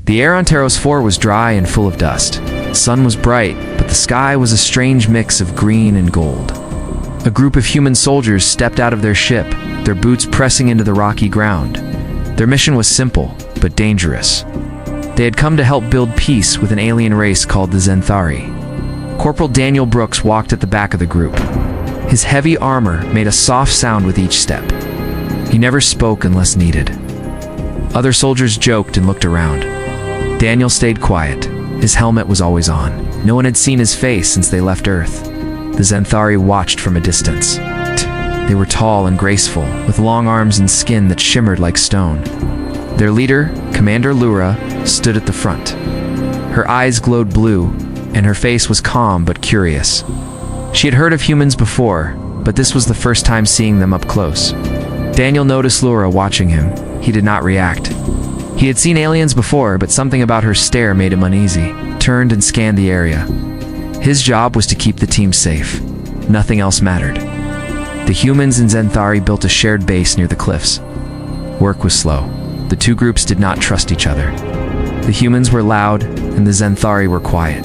The air on Taros 4 was dry and full of dust. The sun was bright, but the sky was a strange mix of green and gold. A group of human soldiers stepped out of their ship, their boots pressing into the rocky ground. Their mission was simple, but dangerous. They had come to help build peace with an alien race called the Zenthari. Corporal Daniel Brooks walked at the back of the group. His heavy armor made a soft sound with each step. He never spoke unless needed. Other soldiers joked and looked around. Daniel stayed quiet. His helmet was always on. No one had seen his face since they left Earth. The Zenthari watched from a distance. They were tall and graceful, with long arms and skin that shimmered like stone. Their leader, Commander Lura, stood at the front. Her eyes glowed blue, and her face was calm but curious. She had heard of humans before, but this was the first time seeing them up close. Daniel noticed Lura watching him. He did not react. He had seen aliens before, but something about her stare made him uneasy. Turned and scanned the area. His job was to keep the team safe. Nothing else mattered. The humans and Zenthari built a shared base near the cliffs. Work was slow. The two groups did not trust each other. The humans were loud, and the Zenthari were quiet.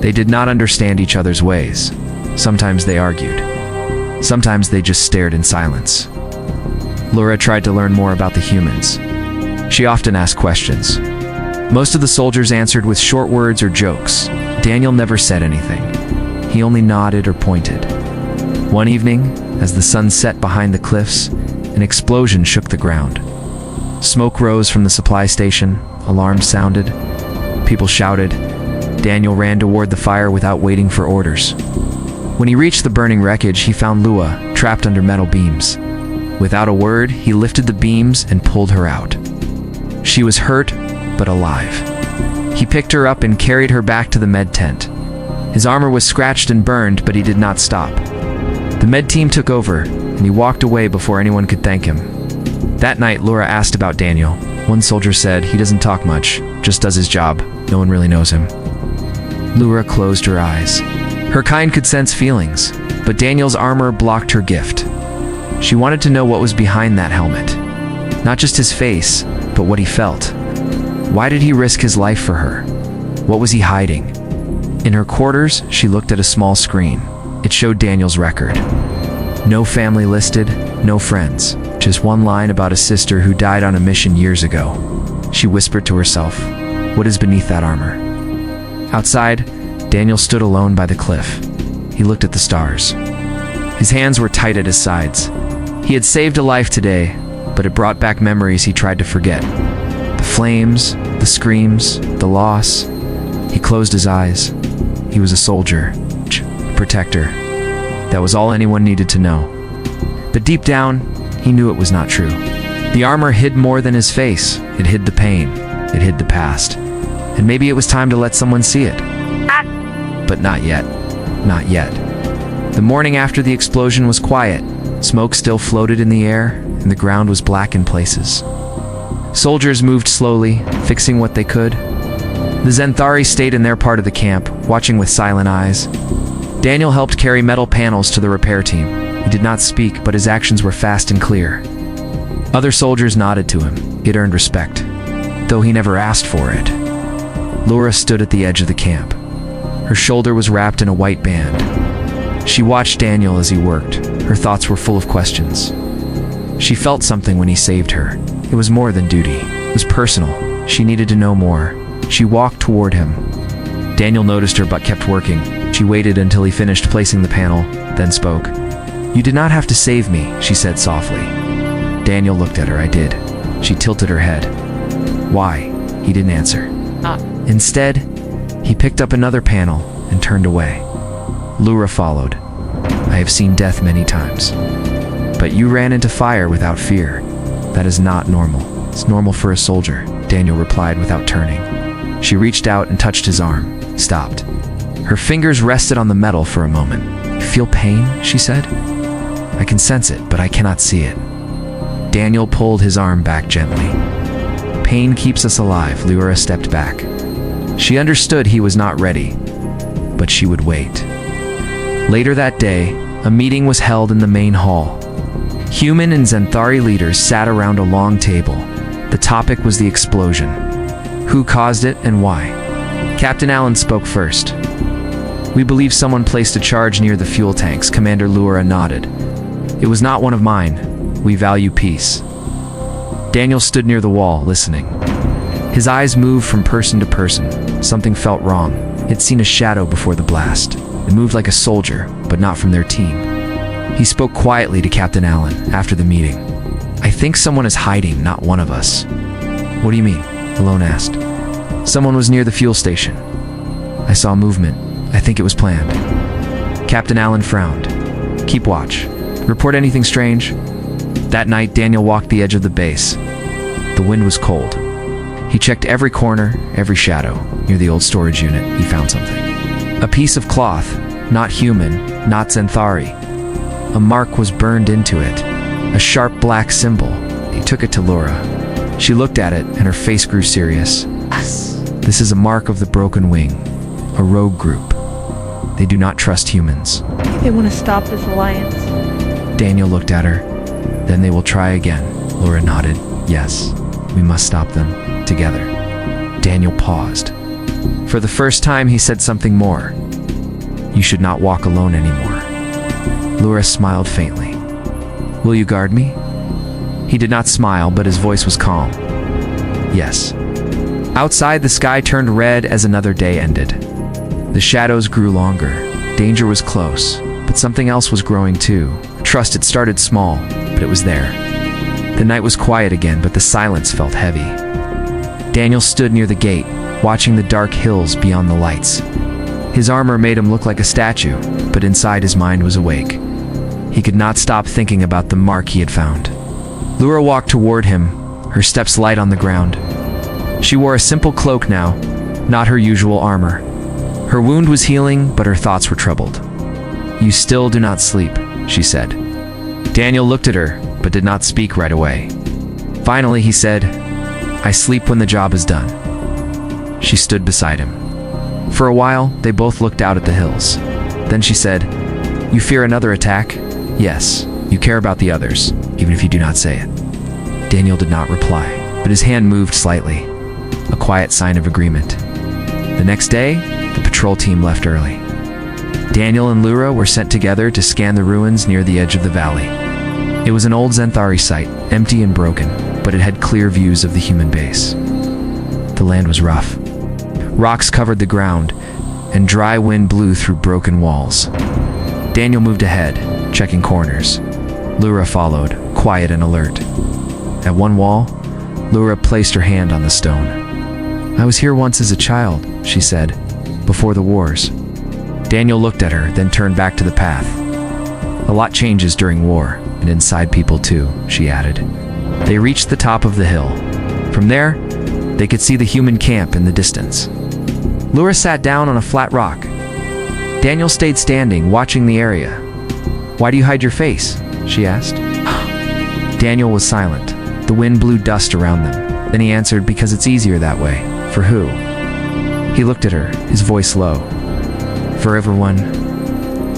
They did not understand each other's ways. Sometimes they argued. Sometimes they just stared in silence. Laura tried to learn more about the humans. She often asked questions. Most of the soldiers answered with short words or jokes. Daniel never said anything. He only nodded or pointed. One evening, as the sun set behind the cliffs, an explosion shook the ground. Smoke rose from the supply station. Alarms sounded. People shouted. Daniel ran toward the fire without waiting for orders. When he reached the burning wreckage, he found Lua trapped under metal beams. Without a word, he lifted the beams and pulled her out. She was hurt, but alive. He picked her up and carried her back to the med tent. His armor was scratched and burned, but he did not stop. The med team took over, and he walked away before anyone could thank him. That night, Laura asked about Daniel. One soldier said, "He doesn't talk much, just does his job. No one really knows him." Laura closed her eyes. Her kind could sense feelings, but Daniel's armor blocked her gift. She wanted to know what was behind that helmet. Not just his face, but what he felt. Why did he risk his life for her? What was he hiding? In her quarters, she looked at a small screen. It showed Daniel's record. No family listed, no friends. Just one line about a sister who died on a mission years ago. She whispered to herself, "What is beneath that armor?" Outside, Daniel stood alone by the cliff. He looked at the stars. His hands were tight at his sides. He had saved a life today, but it brought back memories he tried to forget. The flames, the screams, the loss. He closed his eyes. He was a soldier, a protector. That was all anyone needed to know. But deep down, he knew it was not true. The armor hid more than his face. It hid the pain. It hid the past. And maybe it was time to let someone see it. But not yet. Not yet. The morning after the explosion was quiet. Smoke still floated in the air, and the ground was black in places. Soldiers moved slowly, fixing what they could. The Zenthari stayed in their part of the camp, watching with silent eyes. Daniel helped carry metal panels to the repair team. He did not speak, but his actions were fast and clear. Other soldiers nodded to him. It earned respect, though he never asked for it. Laura stood at the edge of the camp. Her shoulder was wrapped in a white band. She watched Daniel as he worked. Her thoughts were full of questions. She felt something when he saved her. It was more than duty. It was personal. She needed to know more. She walked toward him. Daniel noticed her but kept working. She waited until he finished placing the panel, then spoke. "You did not have to save me," she said softly. Daniel looked at her. "I did." She tilted her head. "Why?" He didn't answer. Instead, he picked up another panel and turned away. Lura followed. "I have seen death many times. But you ran into fire without fear. That is not normal. It's normal for a soldier," Daniel replied without turning. She reached out and touched his arm, stopped. Her fingers rested on the metal for a moment. "Feel pain?" she said. "I can sense it, but I cannot see it." Daniel pulled his arm back gently. "Pain keeps us alive." Lura stepped back. She understood he was not ready, but she would wait. Later that day, a meeting was held in the main hall. Human and Zenthari leaders sat around a long table. The topic was the explosion. Who caused it and why? Captain Allen spoke first. We believe someone placed a charge near the fuel tanks. Commander Lura nodded. It was not one of mine. We value peace. Daniel stood near the wall, listening. His eyes moved from person to person. Something felt wrong. He'd seen a shadow before the blast. It moved like a soldier, but not from their team. He spoke quietly to Captain Allen after the meeting. I think someone is hiding, not one of us. What do you mean? Malone asked. Someone was near the fuel station. I saw movement. I think it was planned. Captain Allen frowned. Keep watch. Report anything strange. That night, Daniel walked the edge of the base. The wind was cold. He checked every corner, every shadow. Near the old storage unit, he found something. A piece of cloth, not human, not Zenthari. A mark was burned into it, a sharp black symbol. He took it to Laura. She looked at it, and her face grew serious. This is a mark of the Broken Wing, a rogue group. They do not trust humans. They want to stop this alliance. Daniel looked at her. Then they will try again. Laura nodded. Yes, we must stop them, together. Daniel paused. For the first time, he said something more. You should not walk alone anymore. Laura smiled faintly. Will you guard me? He did not smile, but his voice was calm. Yes. Outside, the sky turned red as another day ended. The shadows grew longer. Danger was close, but something else was growing too. Trust had started small, but it was there. The night was quiet again, but the silence felt heavy. Daniel stood near the gate, watching the dark hills beyond the lights. His armor made him look like a statue, but inside his mind was awake. He could not stop thinking about the mark he had found. Laura walked toward him, her steps light on the ground. She wore a simple cloak now, not her usual armor. Her wound was healing, but her thoughts were troubled. You still do not sleep, she said. Daniel looked at her, but did not speak right away. Finally, he said, I sleep when the job is done. She stood beside him. For a while, they both looked out at the hills. Then she said, You fear another attack? Yes, you care about the others, even if you do not say it. Daniel did not reply, but his hand moved slightly, a quiet sign of agreement. The next day, the patrol team left early. Daniel and Lura were sent together to scan the ruins near the edge of the valley. It was an old Zenthari site, empty and broken, but it had clear views of the human base. The land was rough. Rocks covered the ground, and dry wind blew through broken walls. Daniel moved ahead, checking corners. Lura followed, quiet and alert. At one wall, Lura placed her hand on the stone. I was here once as a child, she said, before the wars. Daniel looked at her, then turned back to the path. A lot changes during war, and inside people too, she added. They reached the top of the hill. From there, they could see the human camp in the distance. Lura sat down on a flat rock. Daniel stayed standing, watching the area. Why do you hide your face? She asked. Daniel was silent. The wind blew dust around them. Then he answered, because it's easier that way. For who? He looked at her, his voice low. For everyone.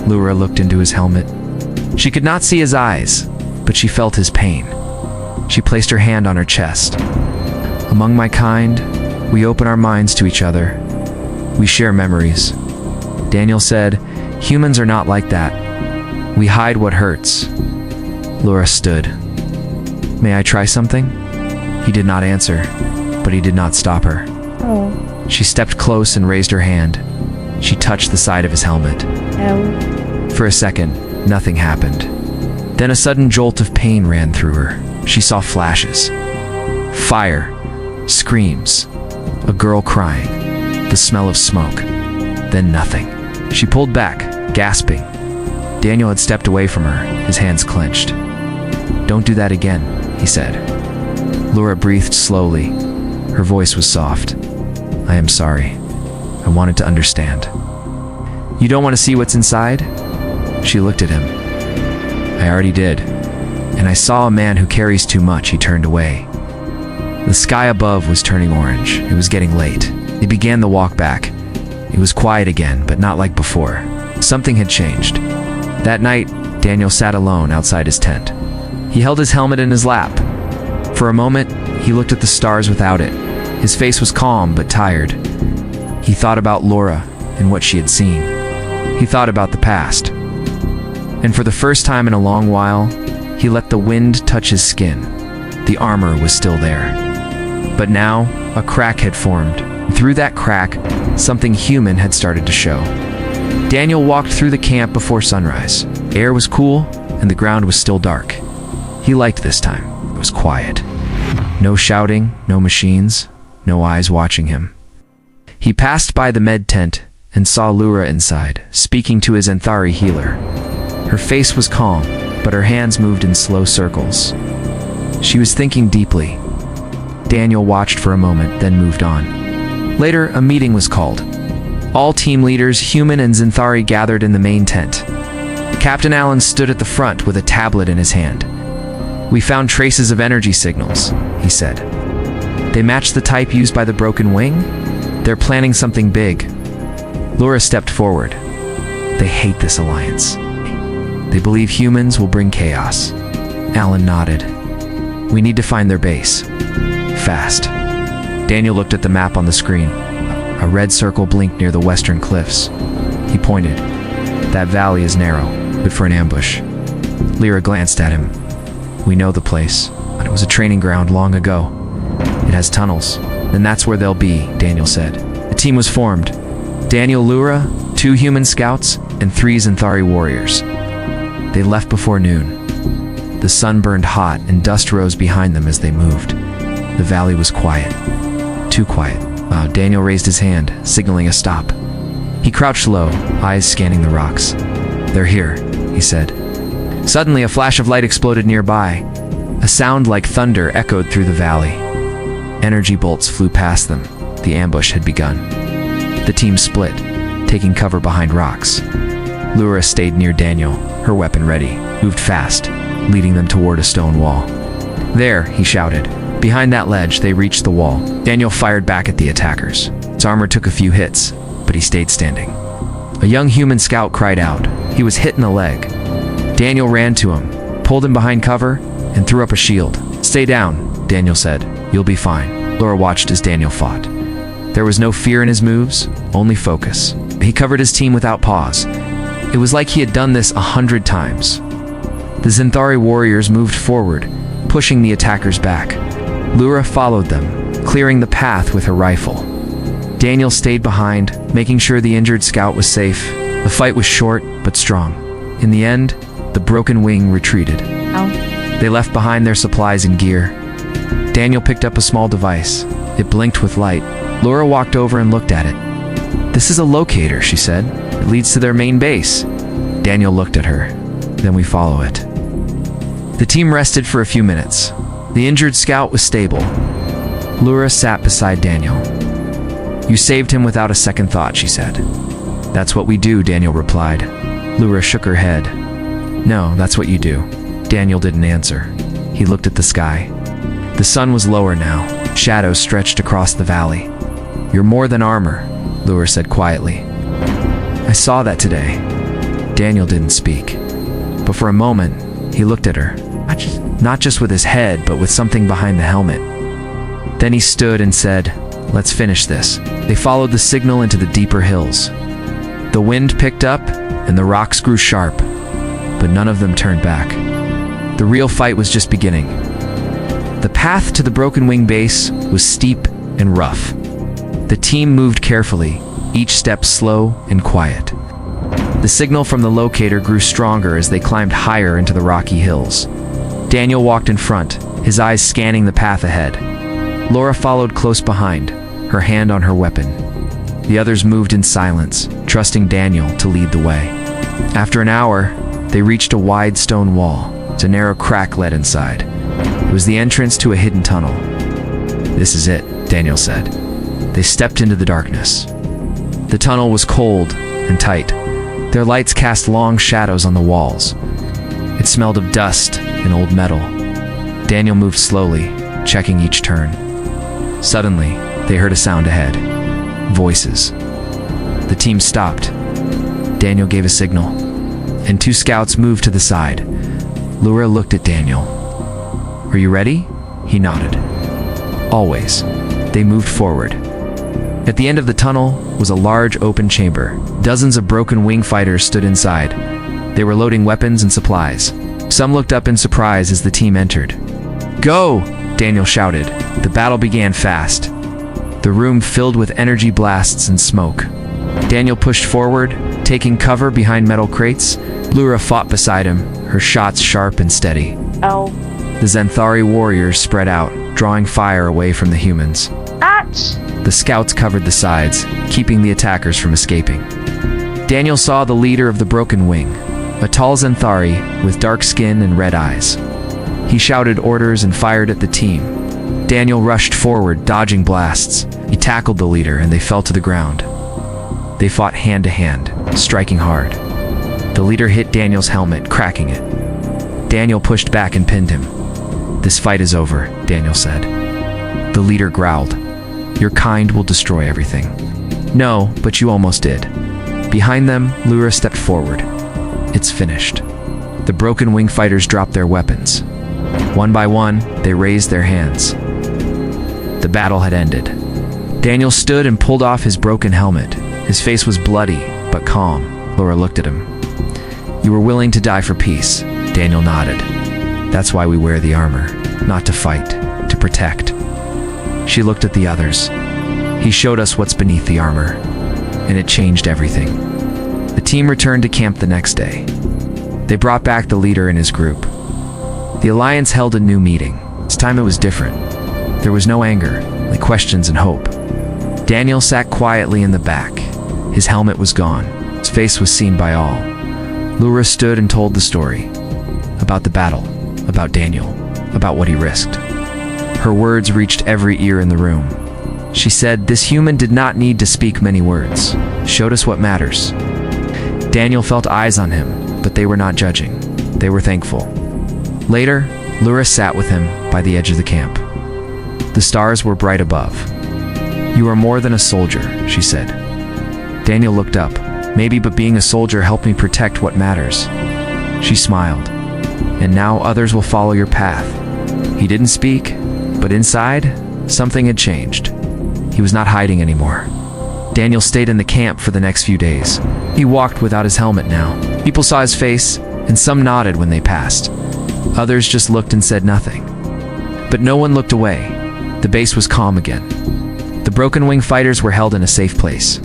Lura looked into his helmet. She could not see his eyes, but she felt his pain. She placed her hand on her chest. Among my kind, we open our minds to each other. We share memories. Daniel said, humans are not like that. We hide what hurts. Laura stood. May I try something? He did not answer, but he did not stop her. Oh. She stepped close and raised her hand. She touched the side of his helmet. No. For a second, nothing happened. Then a sudden jolt of pain ran through her. She saw flashes. Fire. Screams. A girl crying. The smell of smoke. Then nothing. She pulled back, gasping. Daniel had stepped away from her, his hands clenched. Don't do that again, he said. Laura breathed slowly. Her voice was soft. I am sorry. I wanted to understand. You don't want to see what's inside? She looked at him. I already did. And I saw a man who carries too much. He turned away. The sky above was turning orange. It was getting late. They began the walk back. It was quiet again, but not like before. Something had changed. That night, Daniel sat alone outside his tent. He held his helmet in his lap. For a moment, he looked at the stars without it. His face was calm but tired. He thought about Laura and what she had seen. He thought about the past. And for the first time in a long while, he let the wind touch his skin. The armor was still there. But now, a crack had formed. Through that crack, something human had started to show. Daniel walked through the camp before sunrise. Air was cool, and the ground was still dark. He liked this time. It was quiet. No shouting, no machines, no eyes watching him. He passed by the med tent and saw Laura inside, speaking to his Anthari healer. Her face was calm, but her hands moved in slow circles. She was thinking deeply. Daniel watched for a moment, then moved on. Later, a meeting was called. All team leaders, human and Xanthari, gathered in the main tent. Captain Allen stood at the front with a tablet in his hand. "We found traces of energy signals," he said. "They match the type used by the broken wing? They're planning something big." Laura stepped forward. "They hate this alliance. They believe humans will bring chaos." Allen nodded. "We need to find their base. Fast." Daniel looked at the map on the screen. A red circle blinked near the western cliffs. He pointed. "That valley is narrow, good for an ambush." Lyra glanced at him. "We know the place, but it was a training ground long ago. It has tunnels. Then that's where they'll be," Daniel said. The team was formed. Daniel, Lyra, 2 human scouts, and 3 Xanthari warriors. They left before noon. The sun burned hot and dust rose behind them as they moved. The valley was quiet. Too quiet. Daniel raised his hand, signaling a stop. He crouched low, eyes scanning the rocks. "They're here," he said. Suddenly, a flash of light exploded nearby. A sound like thunder echoed through the valley. Energy bolts flew past them. The ambush had begun. The team split, taking cover behind rocks. Lyra stayed near Daniel, her weapon ready, moved fast, leading them toward a stone wall. "There," he shouted. Behind that ledge, they reached the wall. Daniel fired back at the attackers. His armor took a few hits, but he stayed standing. A young human scout cried out. He was hit in the leg. Daniel ran to him, pulled him behind cover, and threw up a shield. "Stay down," Daniel said. "You'll be fine." Laura watched as Daniel fought. There was no fear in his moves, only focus. He covered his team without pause. It was like he had done this 100 times. The Xanthari warriors moved forward, pushing the attackers back. Lyra followed them, clearing the path with her rifle. Daniel stayed behind, making sure the injured scout was safe. The fight was short, but strong. In the end, the broken wing retreated. Ow. They left behind their supplies and gear. Daniel picked up a small device. It blinked with light. Laura walked over and looked at it. "This is a locator," she said. "It leads to their main base." Daniel looked at her. "Then we follow it." The team rested for a few minutes. The injured scout was stable. Laura sat beside Daniel. "You saved him without a second thought," she said. "That's what we do," Daniel replied. Laura shook her head. "No, that's what you do." Daniel didn't answer. He looked at the sky. The sun was lower now. Shadows stretched across the valley. "You're more than armor," Laura said quietly. "I saw that today." Daniel didn't speak. But for a moment, he looked at her. Not just with his head, but with something behind the helmet. Then he stood and said, "Let's finish this." They followed the signal into the deeper hills. The wind picked up, and the rocks grew sharp, but none of them turned back. The real fight was just beginning. The path to the Broken Wing base was steep and rough. The team moved carefully, each step slow and quiet. The signal from the locator grew stronger as they climbed higher into the rocky hills. Daniel walked in front, his eyes scanning the path ahead. Laura followed close behind, her hand on her weapon. The others moved in silence, trusting Daniel to lead the way. After an hour, they reached a wide stone wall. A narrow crack led inside. It was the entrance to a hidden tunnel. "This is it," Daniel said. They stepped into the darkness. The tunnel was cold and tight. Their lights cast long shadows on the walls. It smelled of dust and old metal. Daniel moved slowly, checking each turn. Suddenly, they heard a sound ahead. Voices. The team stopped. Daniel gave a signal, and 2 scouts moved to the side. Laura looked at Daniel. "Are you ready?" He nodded. "Always." They moved forward. At the end of the tunnel was a large open chamber. Dozens of broken wing fighters stood inside. They were loading weapons and supplies. Some looked up in surprise as the team entered. "Go!" Daniel shouted. The battle began fast. The room filled with energy blasts and smoke. Daniel pushed forward, taking cover behind metal crates. Lura fought beside him, her shots sharp and steady. Ow. The Xanthari warriors spread out, drawing fire away from the humans. Ouch! The scouts covered the sides, keeping the attackers from escaping. Daniel saw the leader of the broken wing, a tall Xanthari with dark skin and red eyes. He shouted orders and fired at the team. Daniel rushed forward, dodging blasts. He tackled the leader and they fell to the ground. They fought hand to hand, striking hard. The leader hit Daniel's helmet, cracking it. Daniel pushed back and pinned him. "This fight is over," Daniel said. The leader growled. "Your kind will destroy everything." "No, but you almost did." Behind them, Lura stepped forward. "It's finished." The broken wing fighters dropped their weapons. One by one, they raised their hands. The battle had ended. Daniel stood and pulled off his broken helmet. His face was bloody, but calm. Lura looked at him. "You were willing to die for peace." Daniel nodded. "That's why we wear the armor. Not to fight, to protect." She looked at the others. "He showed us what's beneath the armor, and it changed everything." The team returned to camp the next day. They brought back the leader and his group. The Alliance held a new meeting. This time it was different. There was no anger, only questions and hope. Daniel sat quietly in the back. His helmet was gone. His face was seen by all. Lura stood and told the story. About the battle, about Daniel, about what he risked. Her words reached every ear in the room. She said, "This human did not need to speak many words. Showed us what matters." Daniel felt eyes on him, but they were not judging. They were thankful. Later, Lura sat with him by the edge of the camp. The stars were bright above. "You are more than a soldier," she said. Daniel looked up. "Maybe, but being a soldier helped me protect what matters." She smiled. "And now others will follow your path." He didn't speak, but inside, something had changed. He was not hiding anymore. Daniel stayed in the camp for the next few days. He walked without his helmet now. People saw his face, and some nodded when they passed. Others just looked and said nothing. But no one looked away. The base was calm again. The broken wing fighters were held in a safe place.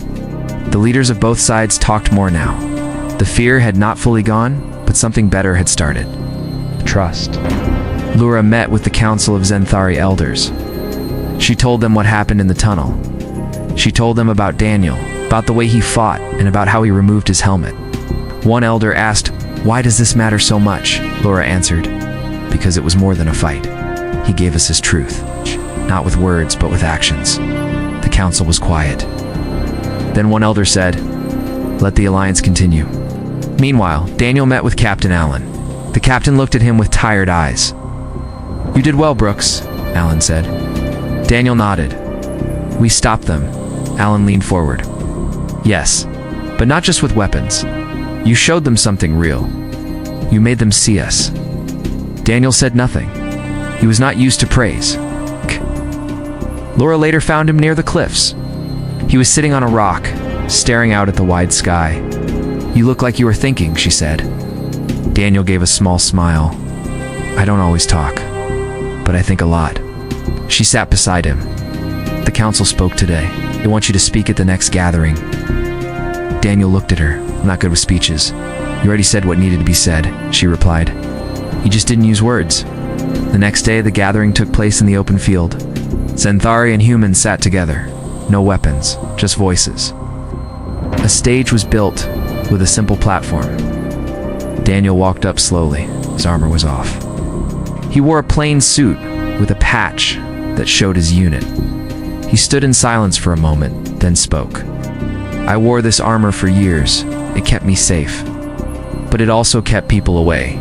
The leaders of both sides talked more now. The fear had not fully gone, but something better had started. Trust. Lura met with the Council of Xanthari elders. She told them what happened in the tunnel. She told them about Daniel, about the way he fought, and about how he removed his helmet. One elder asked, "Why does this matter so much?" Lura answered, "Because it was more than a fight. He gave us his truth, not with words, but with actions." The council was quiet. Then one elder said, "Let the alliance continue." Meanwhile, Daniel met with Captain Allen. The captain looked at him with tired eyes. "You did well, Brooks," Allen said. Daniel nodded. "We stopped them." Allen leaned forward. "Yes, but not just with weapons. You showed them something real. You made them see us." Daniel said nothing. He was not used to praise. Laura later found him near the cliffs. He was sitting on a rock, staring out at the wide sky. "You look like you were thinking," she said. Daniel gave a small smile. "I don't always talk, but I think a lot." She sat beside him. "The council spoke today. They want you to speak at the next gathering." Daniel looked at her. "I'm not good with speeches." "You already said what needed to be said," she replied. "You just didn't use words." The next day, the gathering took place in the open field. Xanthari and humans sat together. No weapons, just voices. A stage was built with a simple platform. Daniel walked up slowly. His armor was off. He wore a plain suit with a patch that showed his unit. He stood in silence for a moment, then spoke. "I wore this armor for years. It kept me safe. But it also kept people away.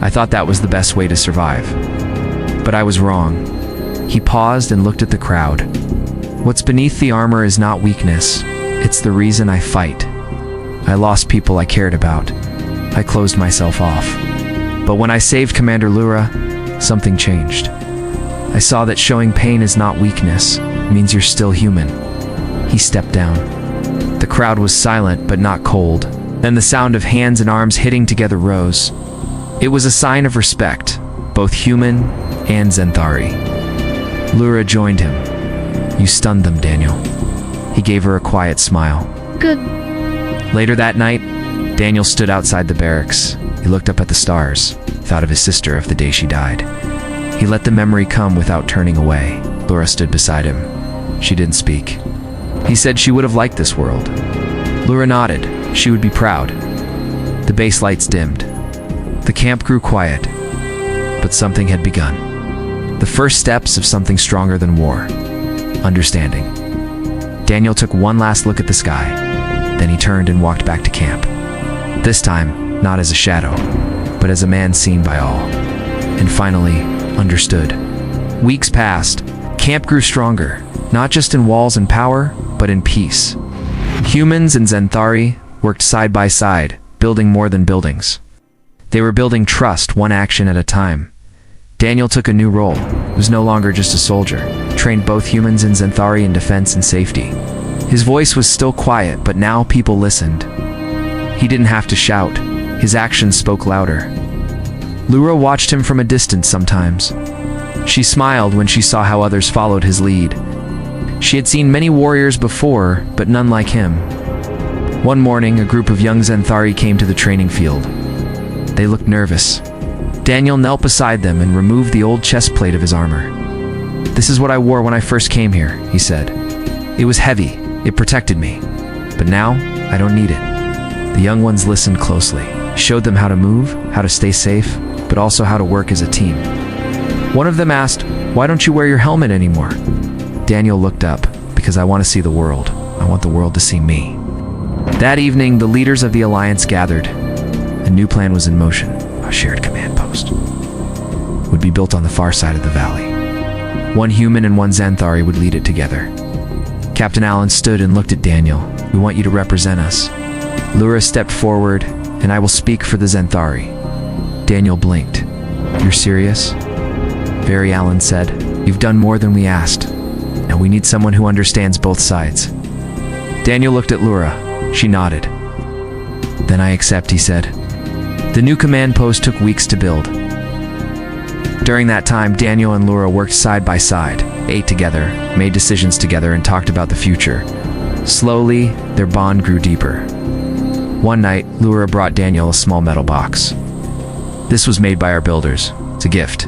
I thought that was the best way to survive. But I was wrong." He paused and looked at the crowd. "What's beneath the armor is not weakness. It's the reason I fight. I lost people I cared about. I closed myself off. But when I saved Commander Lura, something changed. I saw that showing pain is not weakness. means you're still human." He stepped down. The crowd was silent but not cold. Then the sound of hands and arms hitting together rose. It was a sign of respect, both human and Zenthari. Lura joined him. "You stunned them, Daniel." He gave her a quiet smile. Good. Later that night, Daniel stood outside the barracks. He looked up at the stars, thought of his sister of the day she died. He let the memory come without turning away. Lura stood beside him. She didn't speak. He said she would have liked this world. Lura nodded. She would be proud. The base lights dimmed. The camp grew quiet, but something had begun. The first steps of something stronger than war. Understanding. Daniel took one last look at the sky. Then he turned and walked back to camp. This time, not as a shadow, but as a man seen by all. And finally, understood. Weeks passed. Camp grew stronger, not just in walls and power, but in peace. Humans and Zenthari worked side by side, building more than buildings. They were building trust, one action at a time. Daniel took a new role. He was no longer just a soldier. Trained both humans and Zenthari in defense and safety. His voice was still quiet, but now people listened. He didn't have to shout. His actions spoke louder. Lura watched him from a distance sometimes. She smiled when she saw how others followed his lead. She had seen many warriors before, but none like him. One morning, a group of young Zenthari came to the training field. They looked nervous. Daniel knelt beside them and removed the old chest plate of his armor. "This is what I wore when I first came here," he said. "It was heavy. It protected me. But now, I don't need it." The young ones listened closely, showed them how to move, how to stay safe, but also how to work as a team. One of them asked, "Why don't you wear your helmet anymore?" Daniel looked up. "Because I want to see the world. I want the world to see me." That evening, the leaders of the Alliance gathered. A new plan was in motion. A shared command post would be built on the far side of the valley. One human and one Zenthari would lead it together. Captain Allen stood and looked at Daniel. "We want you to represent us." Lura stepped forward, "And I will speak for the Zenthari." Daniel blinked. "You're serious?" "Very," Allen said. "You've done more than we asked. Now we need someone who understands both sides." Daniel looked at Lura. She nodded. "Then I accept," he said. The new command post took weeks to build. During that time, Daniel and Lura worked side by side, ate together, made decisions together, and talked about the future. Slowly, their bond grew deeper. One night, Lura brought Daniel a small metal box. "This was made by our builders. It's a gift."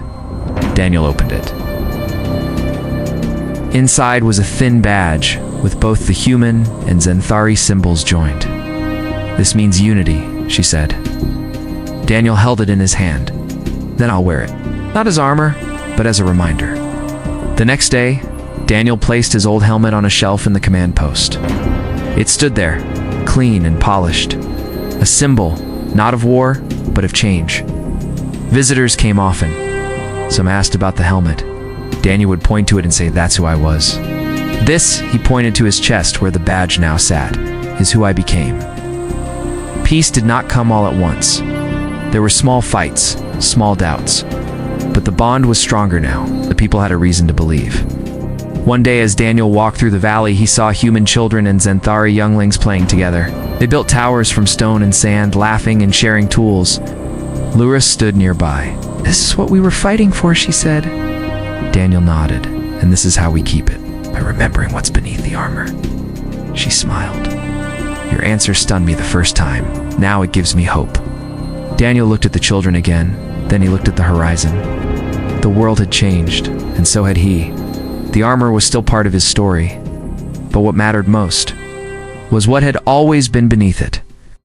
Daniel opened it. Inside was a thin badge with both the human and Zenthari symbols joined. "This means unity," she said. Daniel held it in his hand. "Then I'll wear it. Not as armor, but as a reminder." The next day, Daniel placed his old helmet on a shelf in the command post. It stood there, clean and polished. A symbol, not of war, but of change. Visitors came often. Some asked about the helmet. Daniel would point to it and say, "That's who I was." "This," he pointed to his chest where the badge now sat, "is who I became." Peace did not come all at once. There were small fights, small doubts. But the bond was stronger now. The people had a reason to believe. One day as Daniel walked through the valley, he saw human children and Zenthari younglings playing together. They built towers from stone and sand, laughing and sharing tools. Lura stood nearby. "This is what we were fighting for," she said. Daniel nodded. "And this is how we keep it, by remembering what's beneath the armor." She smiled. "Your answer stunned me the first time. Now it gives me hope." Daniel looked at the children again. Then he looked at the horizon. The world had changed, and so had he. The armor was still part of his story. But what mattered most was what had always been beneath it.